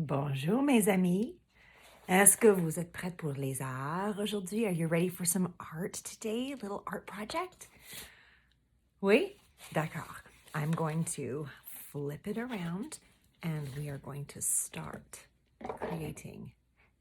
Bonjour mes amis. Est-ce que vous êtes prêtes pour les arts aujourd'hui? Are you ready for some art today? A little art project? Oui? D'accord. I'm going to flip it around and we are going to start creating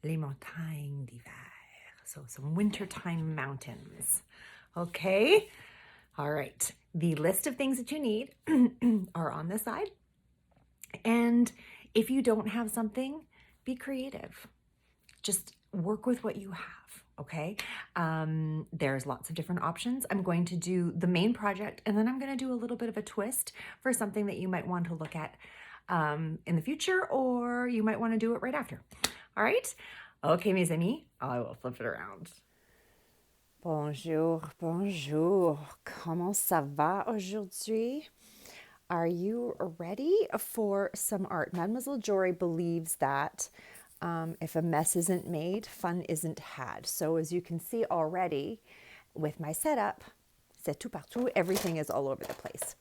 les montagnes d'hiver. So some wintertime mountains. Okay? All right. The list of things that you need are on the side. And if you don't have something, be creative. Just work with what you have, okay? There's lots of different options. I'm going to do the main project and then I'm going to do a little bit of a twist for something that you might want to look at in the future, or you might want to do it right after. All right? Okay, mes amis, I will flip it around. Bonjour, bonjour. Comment ça va aujourd'hui? Are you ready for some art? Mlle Jory believes that if a mess isn't made, fun isn't had. So as you can see already with my setup, c'est tout partout, everything is all over the place.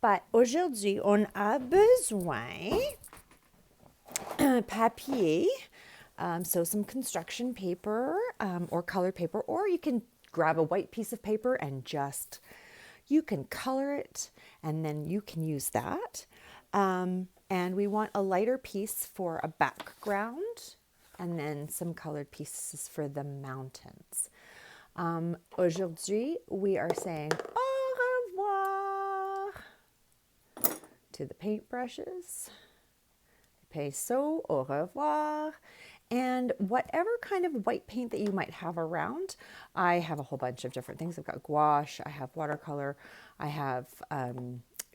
But aujourd'hui, on a besoin papier, so some construction paper or colored paper, or you can grab a white piece of paper and you can color it and then you can use that. And we want a lighter piece for a background and then some colored pieces for the mountains. Aujourd'hui, we are saying au revoir to the paintbrushes. Pinceau, au revoir. And whatever kind of white paint that you might have around, I have a whole bunch of different things. I've got gouache, I have watercolor, I have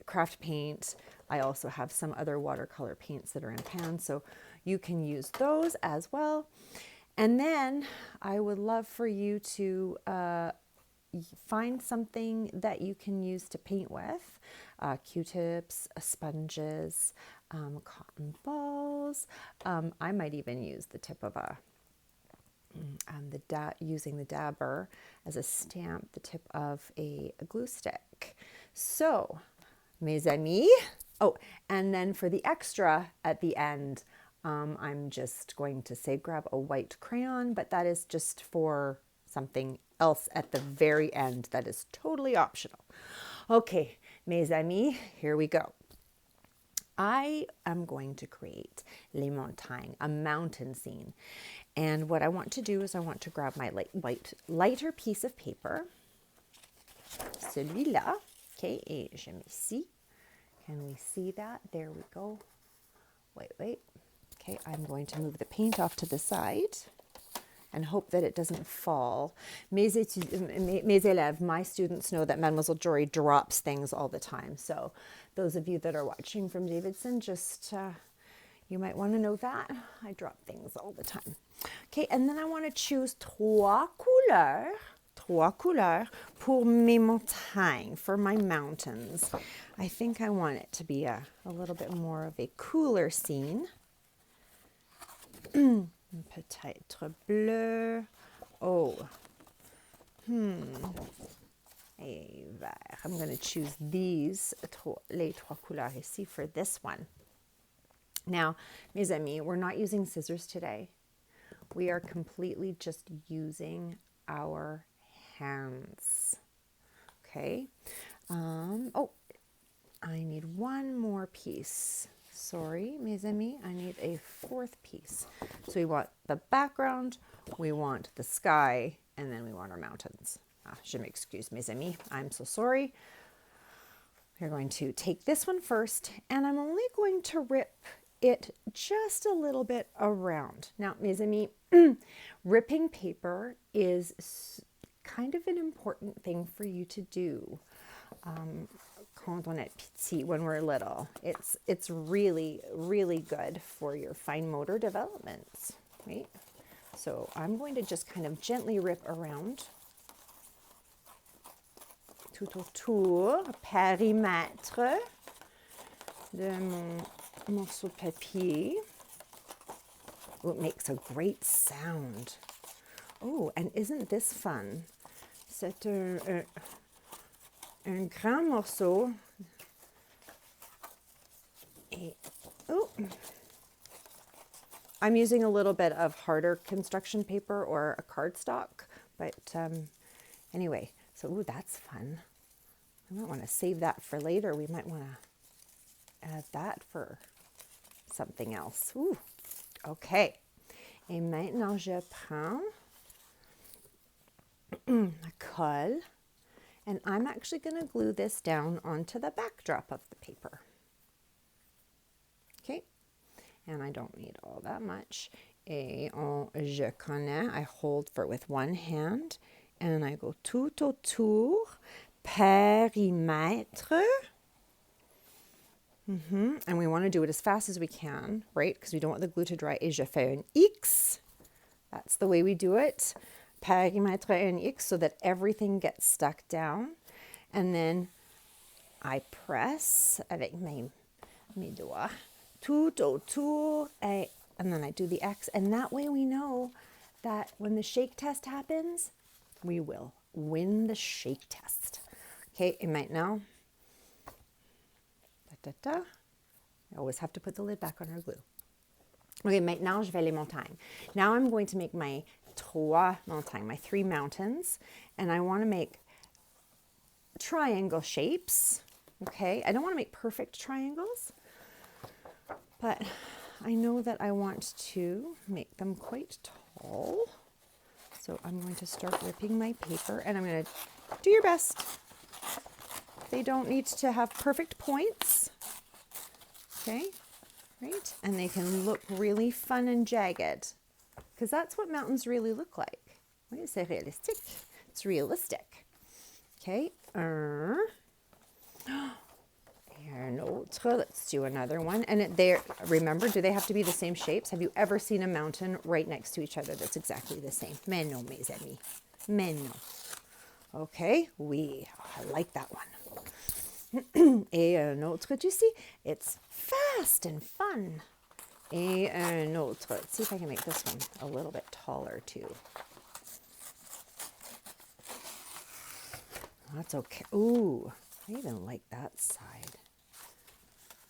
craft paint. I also have some other watercolor paints that are in pans, so you can use those as well. And then I would love for you to find something that you can use to paint with. Q-tips, sponges, cotton balls. I might even use the tip of using the dabber as a stamp, the tip of a glue stick. So, mes amis. Oh, and then for the extra at the end, I'm just going to say grab a white crayon, but that is just for something else at the very end that is totally optional. Okay, mes amis, here we go. I am going to create les montagnes, a mountain scene. And what I want to do is I want to grab my lighter piece of paper, celui-là, okay, et je mets ici. Can we see that? There we go. Wait. Okay, I'm going to move the paint off to the side and hope that it doesn't fall. Mes élèves, my students know that Mlle Jory drops things all the time. So those of you that are watching from Davidson, you might want to know that. I drop things all the time. Okay, and then I want to choose trois couleurs pour mes montagnes, for my mountains. I think I want it to be a little bit more of a cooler scene. Peut-être bleu. Et vert. I'm going to choose these, les trois couleurs ici for this one. Now, mes amis, we're not using scissors today. We are completely just using our hands. Okay. I need one more piece. Sorry, mes amis, I need a fourth piece. So we want the background, we want the sky, and then we want our mountains. Je m'excuse, mes amis. I'm so sorry. We're going to take this one first, and I'm only going to rip it just a little bit around. Now, mes amis, ripping paper is kind of an important thing for you to do. Quand on est petit, when we're little, it's really, really good for your fine motor developments, right? So I'm going to just kind of gently rip around tout autour, périmètre de mon morceau de papier. Oh, it makes a great sound. Oh, and isn't this fun? C'est un grand morceau. Et, I'm using a little bit of harder construction paper or a cardstock, but anyway, so ooh, that's fun. I might want to save that for later. We might want to add that for something else. Ooh, okay. Et maintenant, je prends la colle, and I'm actually going to glue this down onto the backdrop of the paper. Okay, and I don't need all that much. Et je connais, I hold for it with one hand, and I go tout autour, périmètre. And we want to do it as fast as we can, right? Because we don't want the glue to dry. Et je fais un X. That's the way we do it. Périmètre un X, so that everything gets stuck down. And then I press avec mes doigts tout autour, and then I do the X. And that way we know that when the shake test happens, we will win the shake test. Okay, et maintenant, I always have to put the lid back on our glue. Okay, maintenant je vais les montagnes. Now I'm going to make my trois montagnes, my 3 mountains, and I want to make triangle shapes. Okay, I don't want to make perfect triangles, but I know that I want to make them quite tall. So I'm going to start ripping my paper, and I'm going to do your best. They don't need to have perfect points. Okay, right? And they can look really fun and jagged, because that's what mountains really look like. Oui, c'est réalistique. It's realistic. Okay. Un autre. Let's do another one. And remember, do they have to be the same shapes? Have you ever seen a mountain right next to each other that's exactly the same? Mais non, mes amis. Mais non. Okay. Oui. I like that one. Et un autre. Do you see? It's fast and fun. Et un autre. Let's see if I can make this one a little bit taller too. That's okay. Ooh, I even like that side.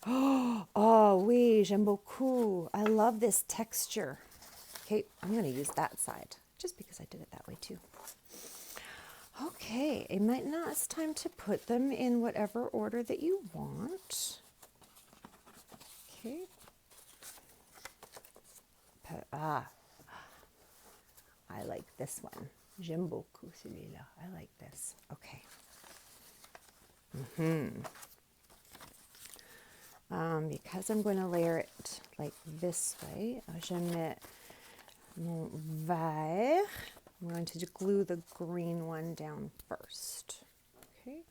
Oh, oui, j'aime beaucoup. I love this texture. Okay, I'm going to use that side just because I did it that way too. Okay, et maintenant it's time to put them in whatever order that you want. Okay. I like this one. J'aime beaucoup celui-là. I like this. Okay. Because I'm going to layer it like this way, je mets mon vert. I'm going to glue the green one down first. Okay.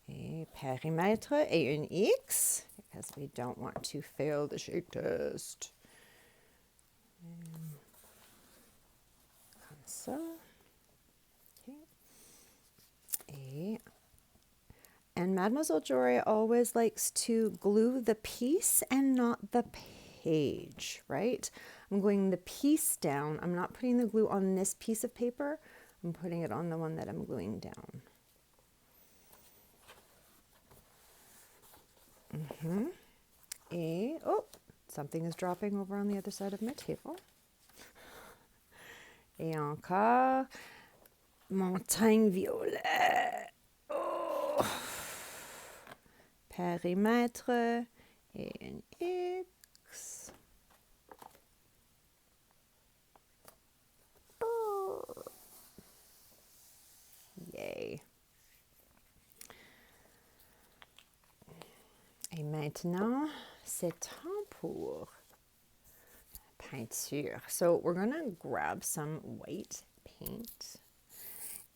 Et périmètre et un X, because we don't want to fail the shake test. Comme ça. Okay. And Mlle Jory always likes to glue the piece and not the page, right? I'm gluing the piece down. I'm not putting the glue on this piece of paper. I'm putting it on the one that I'm gluing down. Et, oh, something is dropping over on the other side of my table. Et encore, montagne violet. Oh. Périmètre et un X. Oh. Yay. Et maintenant, c'est temps pour peinture. So we're going to grab some white paint,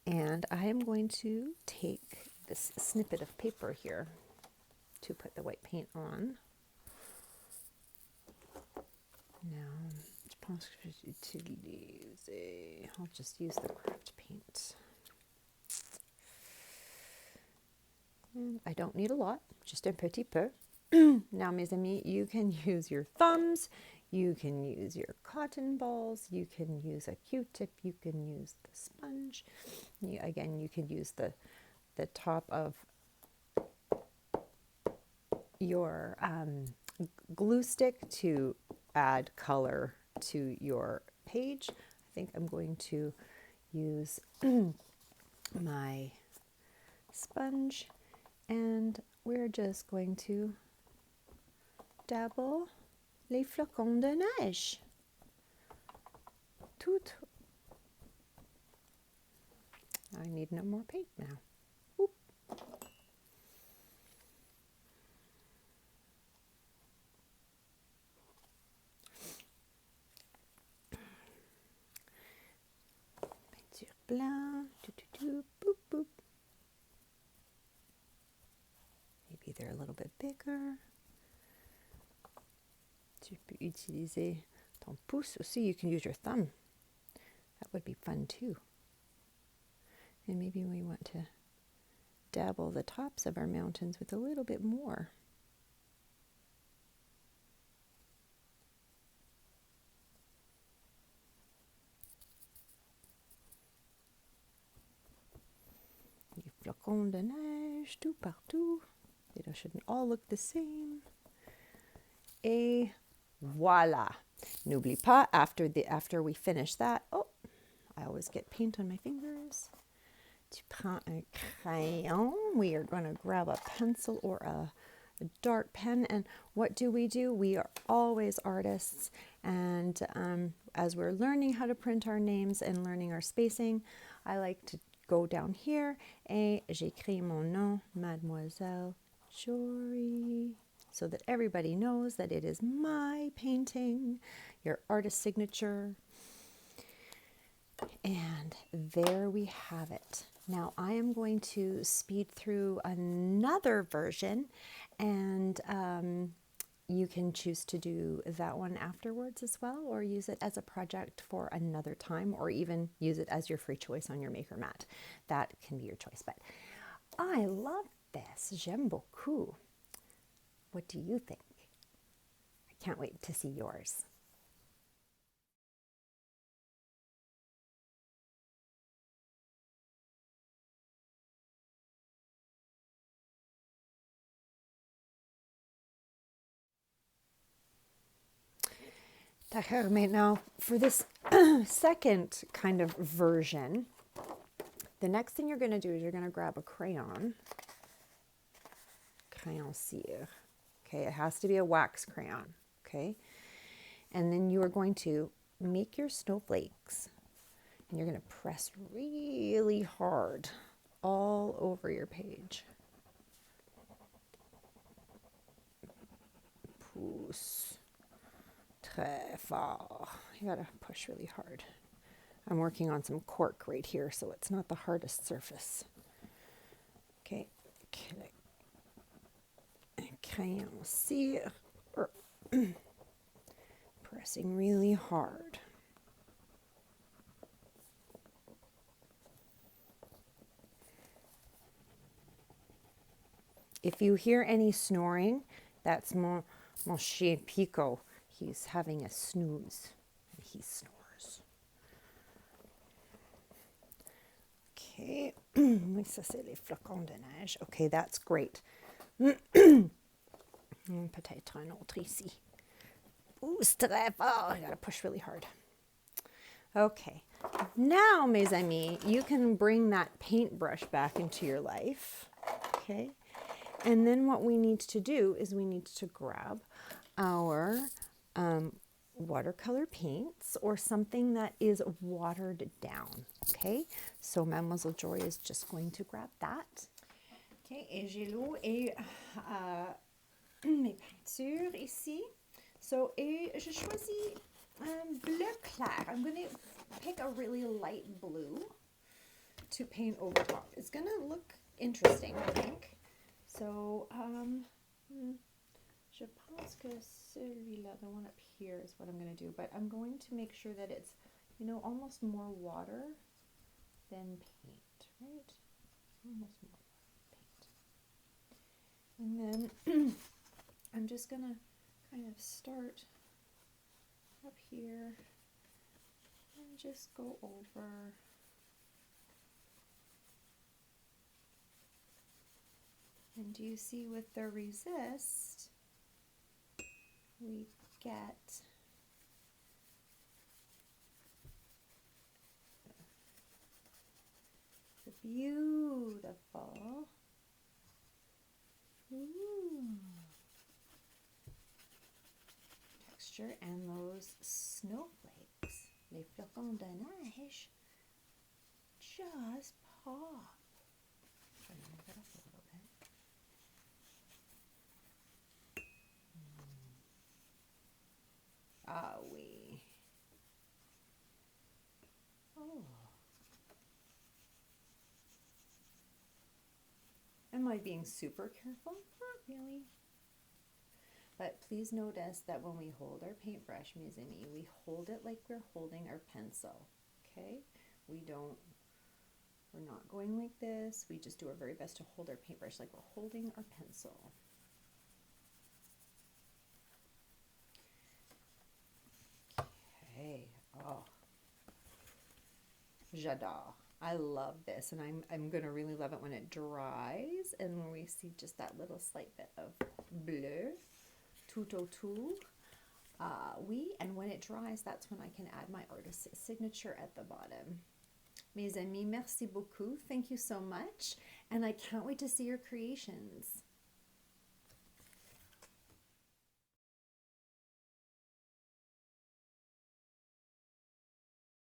and I am going to take this snippet of paper here to put the white paint on. Now, je pense que je vais utiliser, I'll just use the craft paint. And I don't need a lot, just un petit peu. Now, mes amis, you can use your thumbs, you can use your cotton balls, you can use a Q-tip, you can use the sponge. Again, you can use the top of your glue stick to add color to your page. I think I'm going to use my sponge, and we're just going to dabble les flocons de neige. Tout. I need no more paint now. Oop. Peinture blanc. Boop, boop. Maybe they're a little bit bigger. Tu peux utiliser ton pouce aussi. You can use your thumb. That would be fun too. And maybe we want to dabble the tops of our mountains with a little bit more. Les flocons de neige tout partout. They shouldn't all look the same. Et voila. N'oublie pas, after we finish that, oh, I always get paint on my fingers. Tu prends un crayon. We are going to grab a pencil or a dark pen. And what do? We are always artists. And as we're learning how to print our names and learning our spacing, I like to go down here. Et j'écris mon nom, Mlle Jory, so that everybody knows that it is my painting, your artist signature. And there we have it. Now I am going to speed through another version, and you can choose to do that one afterwards as well, or use it as a project for another time, or even use it as your free choice on your maker mat. That can be your choice, but I love this. J'aime beaucoup. What do you think? I can't wait to see yours. D'accord, now for this second kind of version, the next thing you're going to do is you're going to grab a crayon cire. Okay, it has to be a wax crayon. Okay, and then you are going to make your snowflakes, and you're going to press really hard all over your page. Pousse très fort. You gotta push really hard. I'm working on some cork right here, so it's not the hardest surface. Okay, crayon cire, pressing really hard. If you hear any snoring, that's mon chien Pico. He's having a snooze, and he snores. Okay, ça c'est les flocons de neige. Okay, that's great. Peut-être un autre ici. Pousse très fort. I gotta push really hard. Okay, now, mes amis, you can bring that paintbrush back into your life. Okay, and then what we need to do is we need to grab our watercolor paints or something that is watered down. Okay, so Mlle Jory is just going to grab that. Okay, et j'ai l'eau et mes peintures ici. So, et je choisis bleu clair. I'm going to pick a really light blue to paint over top. It's going to look interesting, I think. So, je pense que celui-là, the one up here, is what I'm going to do. But I'm going to make sure that it's, you know, almost more water than paint, right? Almost more paint. And then I'm just going to kind of start up here and just go over And do you see with the resist, we get the beautiful texture and those snowflakes, les flocons de neige, just pop. Try to move it up a little bit. Ah, oui. Oh. Am I being super careful? Not really. But please notice that when we hold our paintbrush, mes amis, we hold it like we're holding our pencil, okay? We're not going like this. We just do our very best to hold our paintbrush like we're holding our pencil. Okay, oh, j'adore. I love this, and I'm gonna really love it when it dries and when we see just that little slight bit of bleu tout autour. Oui, and when it dries, that's when I can add my artist's signature at the bottom. Mes amis, merci beaucoup. Thank you so much, and I can't wait to see your creations.